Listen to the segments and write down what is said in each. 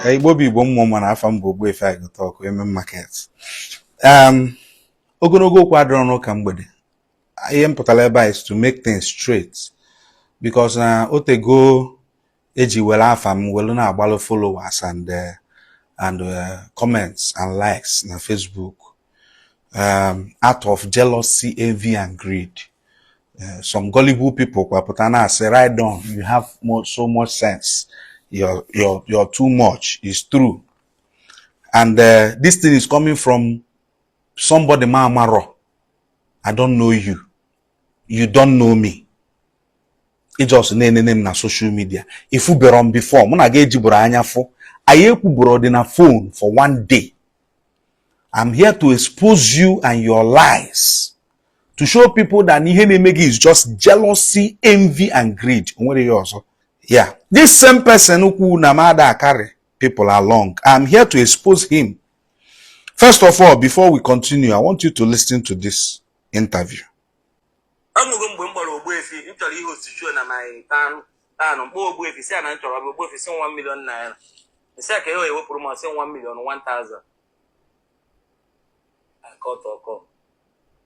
Igbo Igbo mmụọ na afa mbụ Ogbuefi I go talk eme market. Ogologo okwu adịrọ n'ụka mgbede. Ihe mpụtara ebe is to make things straight because na otego eji were afa m welu na agbalo followers and comments and likes na Facebook out of jealousy, envy and greed. Some gullible people kwapụta say right on, you have so much sense. You're too much. It's true. And this thing is coming from somebody mamaro. I don't know you. You don't know me. It just name na social media. If you be on before, muna geji bura anya fo. Ayeku buro na phone for one day. I'm here to expose you and your lies. To show people that ihe na-emegi is just jealousy, envy, and greed. Yeah. This same person who namada carry people along, I'm here to expose him. First of all, before we continue, I want you to listen to this interview.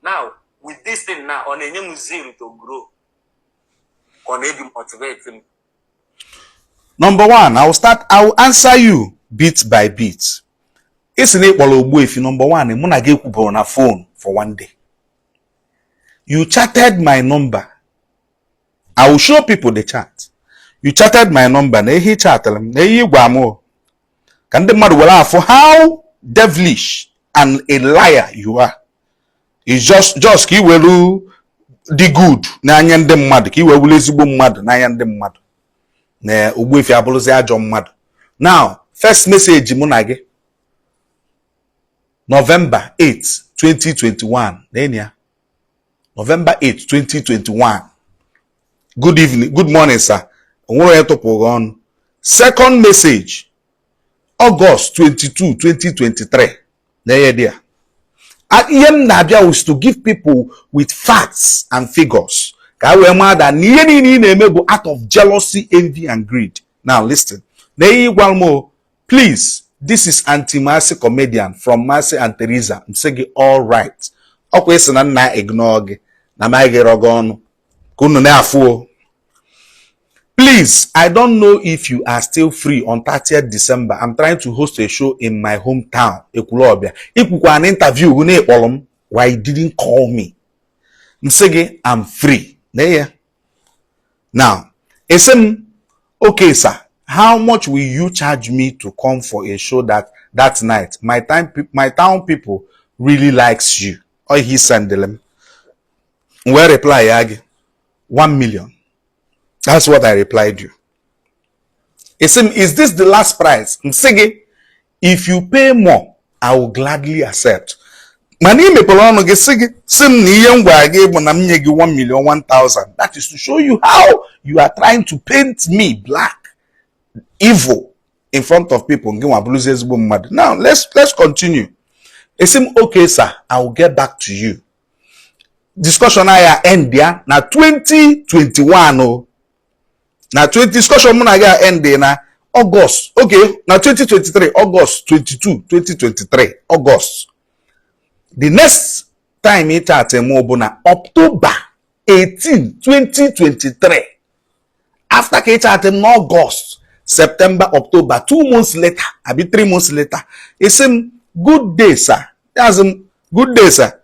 Now, with this thing now, on a new zero to grow, on a motivate him. Number one, I will answer you bit by bit. Isn't it Ogbuefi? Number one, I'm gonna get you on a phone for one day. You chatted my number. I will show people the chat. You chatted my number. He chatted them. Can the mother for how devilish and a liar you are? It's just ki welu the good na anya ndị mmadụ ki welu ezigbo mmadụ na anya ndị mmadụ na Ogbuefi abụrụzi ajọ mmadụ. Now, first message mụ na gị November 8, 2021. Nenya. November 8, 2021. Good evening. Good morning, sir. Second message August 22, 2023. There. At Iem Nabia was to give people with facts and figures. Out of jealousy, envy, and greed. Now listen. One more. Please, this is anti-Mercy comedian from Mercy and Teresa. I'm saying all right. Okay, so na ignore. Na maigerogon. Kuno ne afu. Please, I don't know if you are still free on 30th December. I'm trying to host a show in my hometown, Ekulobia. If you an interview, why you didn't call me? I'm free. Now, okay, sir. How much will you charge me to come for a show that night? My town people really likes you. Or he send them. Where reply 1 million. That's what I replied you. Is this the last price? If you pay more, I will gladly accept. Mani me polono ge sim ni yengwa ge bonamnye ge 1,000,000. That is to show you how you are trying to paint me black, evil in front of people. Now let's continue. Okay, sir, I will get back to you. Discussion I end there. Now 2021. Oh. Now 20 discussion muna ga end na August. Okay, now 2023 August 22, 2023 August. The next time it at na October 18, 2023. After it at August, September, October, 2 months later, abi 3 months later. It's good day, sir. That's good day, sir.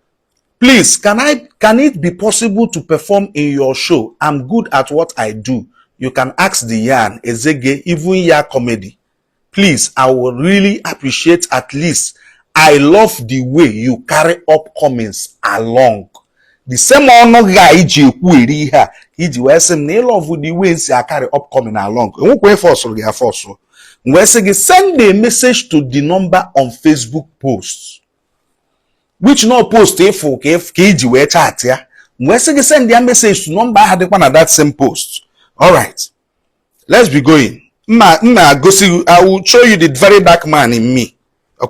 Please, can it be possible to perform in your show? I'm good at what I do. You can ask the yarn, Ezege, even ya comedy. Please, I will really appreciate at least. I love the way you carry upcomings along. The same honor guy iji kweri here. Iji we say na love with the way I carry upcoming along. We won't force or get force. We say send a message to the number on Facebook posts. Which no post for KG we chat here. We say send their message to number had that same post. All right, let's be going. I will show you the very dark man in me. I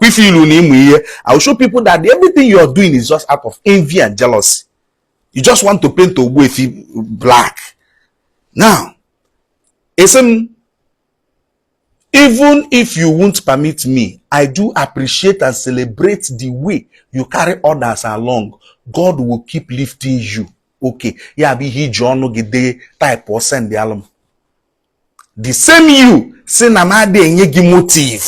will show people that everything you are doing is just out of envy and jealousy. You just want to paint Ogbuefi black. Now, Even if you won't permit me, I do appreciate and celebrate the way you carry others along. God will keep lifting you. Okay. Yeah, be he John gide type or send the alum. The same you say na ma de enye motive.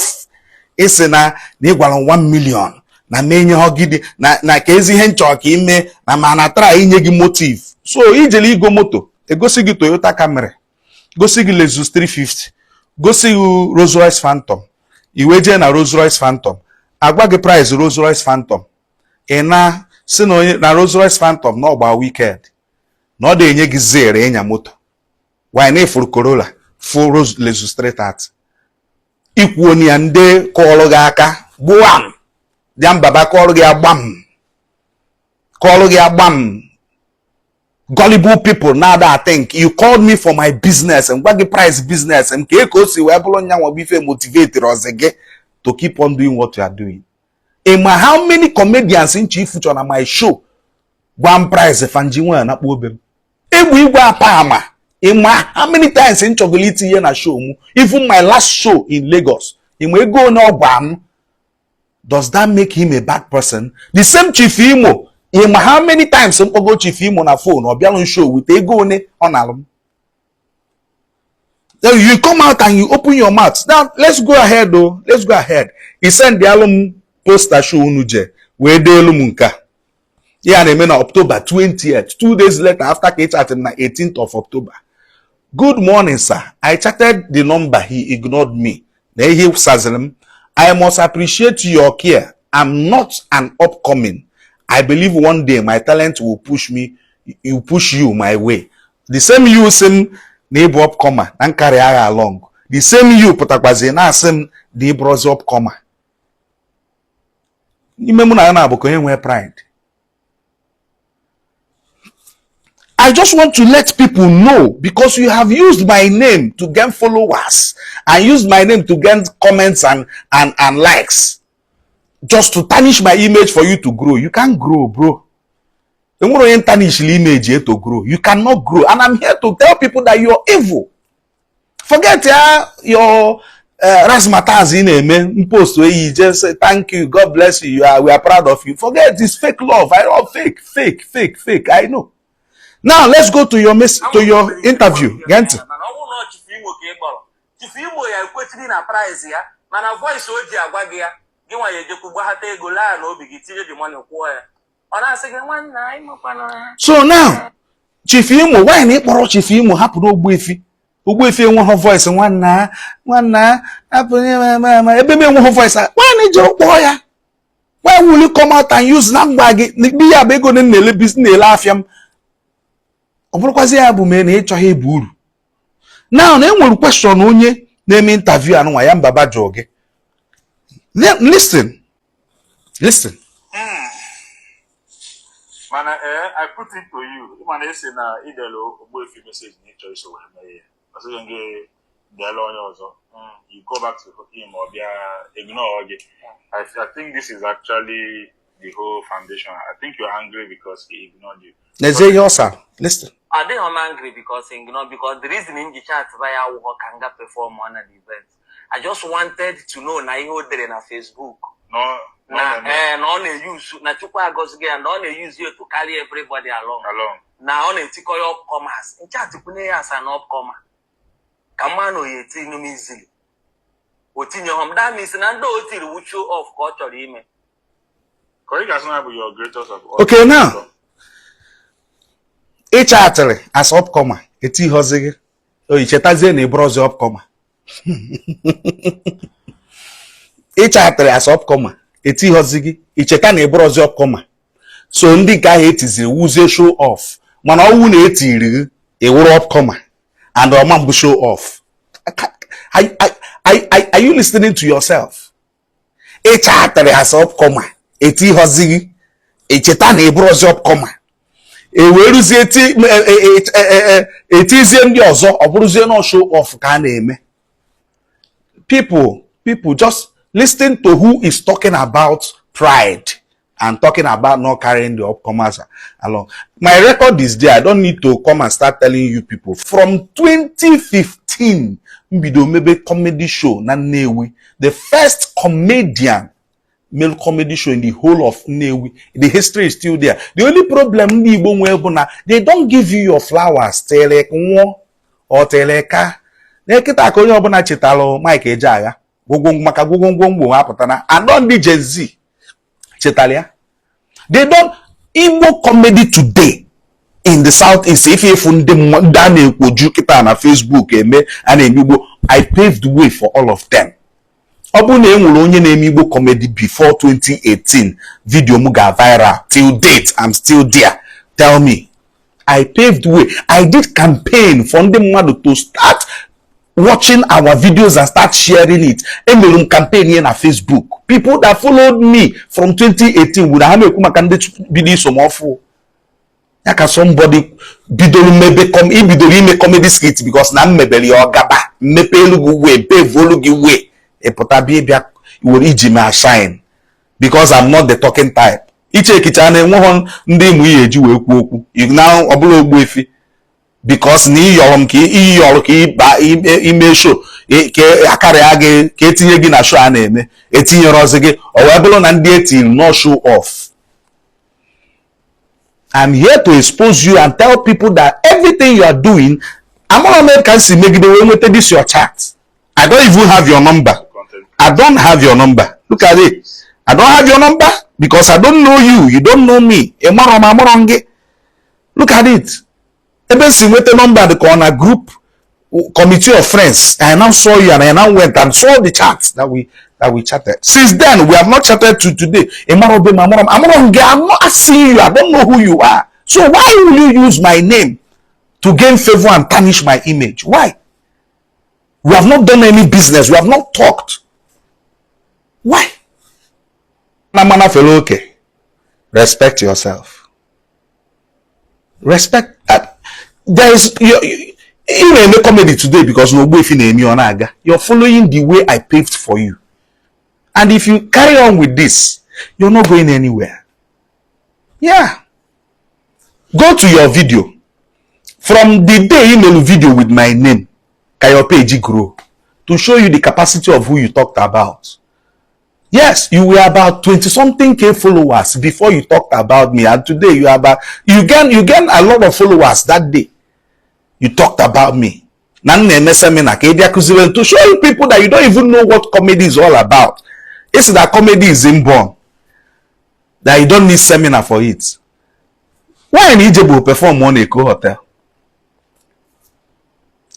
Ese na gwala 1 million. Na menye hogide na kezi ihe ncho ka ime na mana try inye gi motive. So ijele igo moto, egosi gi Toyota Camry, gosi gi Lexus 350, gosi gi Rolls Royce Phantom. Iweje na Rolls Royce Phantom. Agwa gi price Rolls Royce Phantom. Ena si na Rolls Royce Phantom no gba wicked. No de enye gi zere enya moto. Why na for Corolla, for Lexus 330. Ikwu ni ande kọọlụ gị aka gbuam diam baba kọọlụ gị agbam gullible people. Now that I think you called me for my business and what the price business and kekosi we bụrụ nyanwa bife motivate ozege to keep on doing what you are doing. Emma, how many comedians in chief feature on my show one price fanjiwe na kpobem egwu igwe apama. Emma, how many times in chocolate here na show mu? Even my last show in Lagos, Emma go no bam. Does that make him a bad person? The same Chief Imo, Emma, how many times some go Chief Imo na phone or be on show with ego on album? Then you come out and you open your mouth. Now let's go ahead though. Let's go ahead. He sent the album poster show unuje where de lumunka. Yeah, they mean October 20th. 2 days later after K chat on 18th of October. Good morning, sir. I chatted the number. He ignored me. Then he says, I must appreciate your care. I'm not an upcoming. I believe one day my talent will push you my way. The same you sim neighbor upcomer and carry along. The same you putakwazi na sim the bros upcomer. Imemu na yana aboko yenwe pride. I just want to let people know because you have used my name to gain followers and used my name to gain comments and likes just to tarnish my image for you to grow. You can't grow, bro. You won't tarnish the image to grow. You cannot grow. And I'm here to tell people that you're evil. Forget your razzmatazz in a post where you just say thank you, God bless you, we are proud of you. Forget this fake love. I love fake. I know. Now let's go to your interview. Gente. So now, Chief Imo, why na ikporo Chief Imo happen Ogbuefi? Ogbuefi enwe her voice nwanna happen ebe me enwe her voice. Why na je okpo ya? Why will you come out and use language bi ya be go na ele business ele afiam? Now, na enwere question onye na-eme interview anụ ya mbaba joge. Listen. Mana I put it to you. Mana say na idelo Ogbuefi message ni choice we me. Aso nge delo onye ozo. You go back to him or ignore again. I think this is actually the whole foundation. I think you're angry because he ignored you. Let's say yourself. Listen. I think I'm angry because the reason in the chat via work and get perform on an event. I just wanted to know na iho dere na Facebook. No. On a use na chukwa agosige and on a use you to carry everybody along. Now on a tiko your upcomers. In chat kune as an upcomer. Kamano yeti no easily. Otinyo home that means na do oti will show off culture ime. Correct as not your greatest of all. Okay now. Attire as upcomer, eti hozige. Oh, ichetazie na ibrozi upcomer. Attire as upcomer, eti hozige. Icheta na ibrozi upcomer. So ndị ka etiziri wuzie show off. Mana owu na etiri ewuru upcomer and omambu show off. Are you listening to yourself? Attire as upcomer, eti hozige. Icheta na ibrozi upcomer. Eweruzie etizie ndị ọzọ ọbụrụzie no show off ka na-eme. People just listen to who is talking about pride and talking about not carrying the upcomers along. My record is there. I don't need to come and start telling you people. From 2015, mbido mebe comedy show na Nnewi. The first comedian, male comedy show in the whole of Nnewi. The history is still there. The only problem Ndi Igbo nwe bụ na they don't give you your flowers. Telek nwo or teleka. Nekita ka onye ọbụla chetalo Mike Ejeagha. Gwogwong maka gwogwongwo hapụta na andon di Gen Z. Chetalia. They don't Igbo comedy today in the southeast. If you find them dane kwoju kita na Facebook eme and Igbo, I paved the way for all of them. Obu na enwere onye na-eme Igbo comedy before 2018 video mu ga viral till date. I'm still there. Tell me. I paved the way. I did campaign for ndị mmadụ to start watching our videos and start sharing it. Emelum campaign here na Facebook. People that followed me from 2018 would have maka ndị bidi somofu. Yaka somebody bidoro mebe bidoro ime comedy skit because na mmebeli ogaba mmepe elugu we pave olugu we epota bia were iji ma shine because I'm not the talking type. Iche kicha na enwe ndị mu eji we kwu okwu. You now obula Ogbuefi because ni yorom ki iyoro ki ba ime show ke akara age ke etinye gi na show a na-eme etinye rozi gi o we bụrụ na ndị etin no show off. I'm here to expose you and tell people that everything you are doing, I'm not American see make the way with this your chat. I don't even have your number. I don't have your number. Look at it. I don't have your number because I don't know you. You don't know me. Look at it. Even see with the number the corner group committee of friends. I now saw you and I now went and saw the chats that we chatted. Since then, we have not chatted to today. I'm not asking you. I don't know who you are. So why will you use my name to gain favor and tarnish my image? Why? We have not done any business. We have not talked. Why? Namana fellow, okay. Respect yourself. Respect that. There is you may make comedy today because Ogbuefi na-eme onaga. You're following the way I paved for you. And if you carry on with this, you're not going anywhere. Yeah. Go to your video. From the day you made a video with my name, can your page grow to show you the capacity of who you talked about. Yes, you were about 20-something K followers before you talked about me, and today you are about you gain a lot of followers that day. You talked about me. To show you people that you don't even know what comedy is all about. It's that comedy is inborn. That you don't need seminar for it. Why in Egypt will perform on a hotel?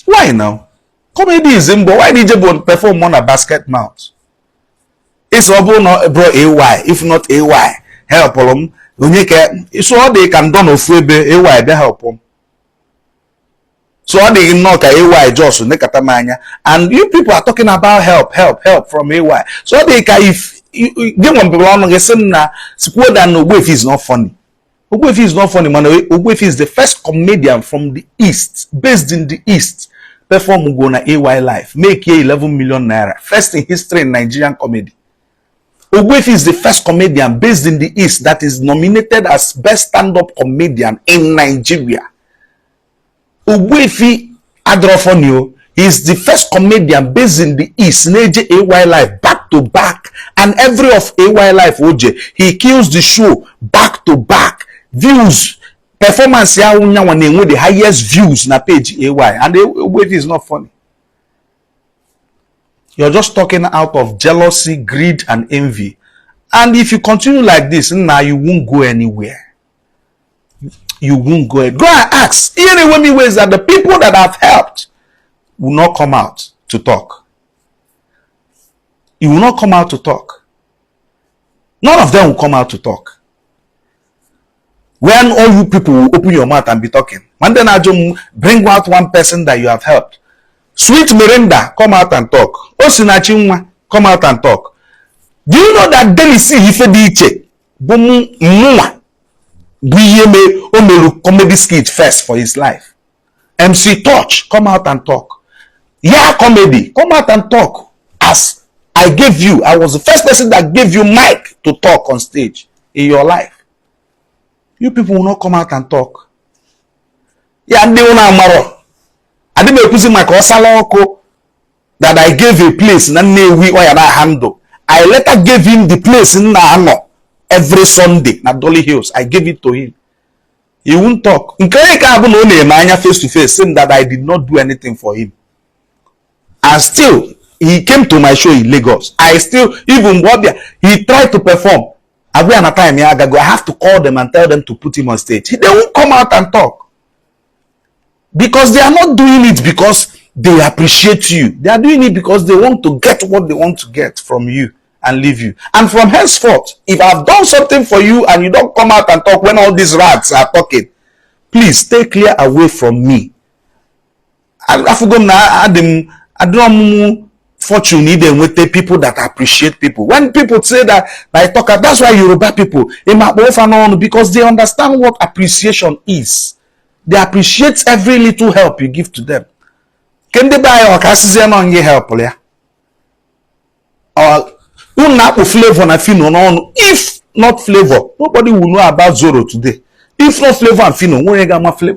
Why now? Comedy is inborn. Why in Egypt will perform on a basket mount? It's about not bro AY. If not AY, help them. So all they can do no AY, they help them. So all they know AY just and you people are talking about help from AY. So they can if you give one people on Ogbuefi is not funny. Ogbuefi is not funny, man. Ogbuefi is the first comedian from the East, based in the East, perform Ugona AY live, make here 11 million naira. First in history in Nigerian comedy. Ogbuefi is the first comedian based in the East that is nominated as best stand-up comedian in Nigeria. Ogbuefi Adrofonio is the first comedian based in the East, Neje AY Live back to back, and every of AY Live OJ, he kills the show back to back. Views, performance ya with the highest views na page AY, and Ogbuefi is not funny. You're just talking out of jealousy, greed, and envy. And if you continue like this, now you won't go anywhere. You won't go and ask. Any women ways that the people that have helped will not come out to talk. You will not come out to talk. None of them will come out to talk. When all you people will open your mouth and be talking, one day I bring out one person that you have helped. Sweet Miranda, come out and talk. Osinachinwa, come out and talk. Do you know that Delisi Ifediche, Bomu Mwa, Buyeme comedy skit first for his life. MC Touch, come out and talk. Yeah, comedy, come out and talk. As I gave you, I was the first person that gave you mic to talk on stage in your life. You people will not come out and talk. Yeah, they will not maro. I didn't make my saloko. that I gave a place na Nnewi or na handle. I later gave him the place in Nano every Sunday na Dolly Hills. I gave it to him. He won't talk. Face to face, saying that I did not do anything for him. And still, he came to my show in Lagos. I still, even what he tried to perform. I have to call them and tell them to put him on stage. They won't come out and talk. Because they are not doing it because they appreciate you. They are doing it because they want to get what they want to get from you and leave you. And from henceforth, if I've done something for you and you don't come out and talk when all these rats are talking, please stay clear away from me. I don't fortune even with the people that appreciate people. When people say that I talk, that's why Yoruba people, because they understand what appreciation is. They appreciate every little help you give to them. Can they buy or help? Or flavor na fino. If not flavor, nobody will know about Zoro today. If not flavor and fino,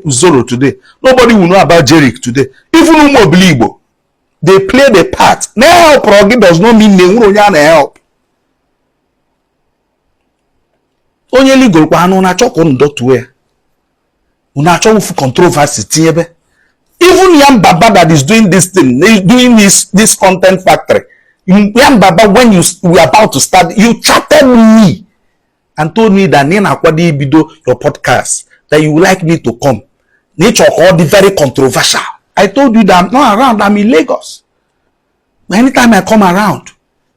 Zoro today. Nobody will know about Jerick today. Even Igbo, they play the part. No help does not mean they won't help. Only legal one na chok on dot where. Una chok controversy tiebe. Even Yam Baba that is doing this thing, doing this content factory. Yam Baba, when you were about to start, you chatted me and told me that Nina Kwadi Bido, your podcast, that you would like me to come. Nature all the very controversial. I told you that I'm not around, I'm in Lagos. Anytime I come around,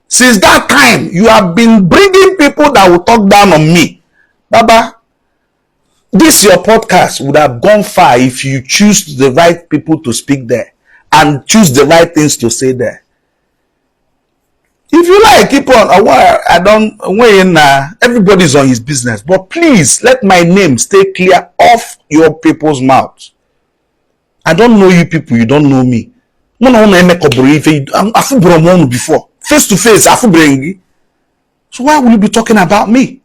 since that time, you have been bringing people that will talk down on me. Baba, this your podcast would have gone far if you choose the right people to speak there and choose the right things to say there. If you like, keep on. I don't weigh in. Everybody's on his business, but please let my name stay clear off your people's mouths. I don't know you people. You don't know me. Before face to face. So why will you be talking about me?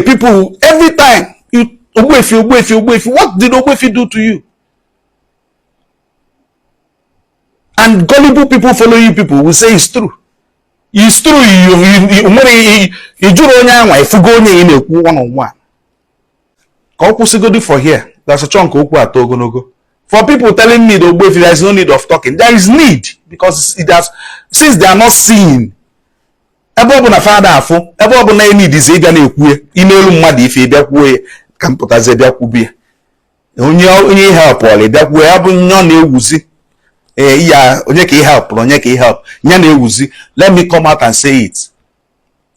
People every time you Ogbuefi. What did Ogbuefi do to you? And gullible people follow you people will say it's true. It's true. You one-on-one. For here, there's a chunk of for people telling me that there is no need of talking. There is need because since they are not seeing. Everyone na father everyone na need is ega na ekwu email mmadu ife bia kwuo ka mpụta ze bia kwubie onye help ole bia kwuo ya bụ nyo na ewuzi ya onye ka help nya na ewuzi. Let me come out and say it.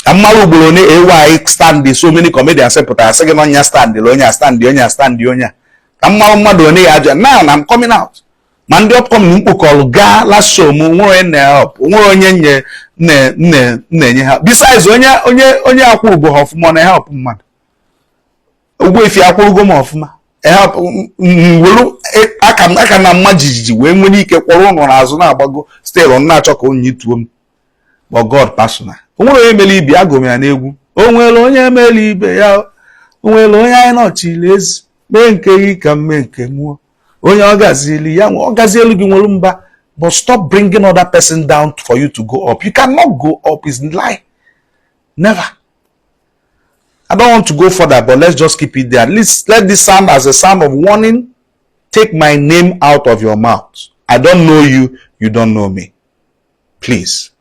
Amaru ugboro ne AY stand so many comedians say pụta asị gị na onya stand onya amaru mmadu one ya aja. Now I'm coming out. Man ndị upcoming mkpokọlụ gaa last show mu nwere na help nwere onye nye na-enye ha. Besides onye akwụrụ go ọfụma na help mmadụ. Ogbuefi akwụrụ go ma ọfụma help welu aka na mma jijiji wee nwere ike kwọrọ ụnọ n'azụ na-agbago still na-achọ ka onye tuo m. But God personal. Onwere onye mele ibe agụ ya n'egwu. Onwere onye mele ibe ya. Onwere onye anyị nọchile ezi. Mee nke gị ka mee nke mụọ. Onye ọgazili ya ọgazielu gị nwere mba. But stop bringing other person down for you to go up. You cannot go up. It's lie. Never. I don't want to go further, but let's just keep it there. At least let this sound as a sound of warning. Take my name out of your mouth. I don't know you. You don't know me. Please.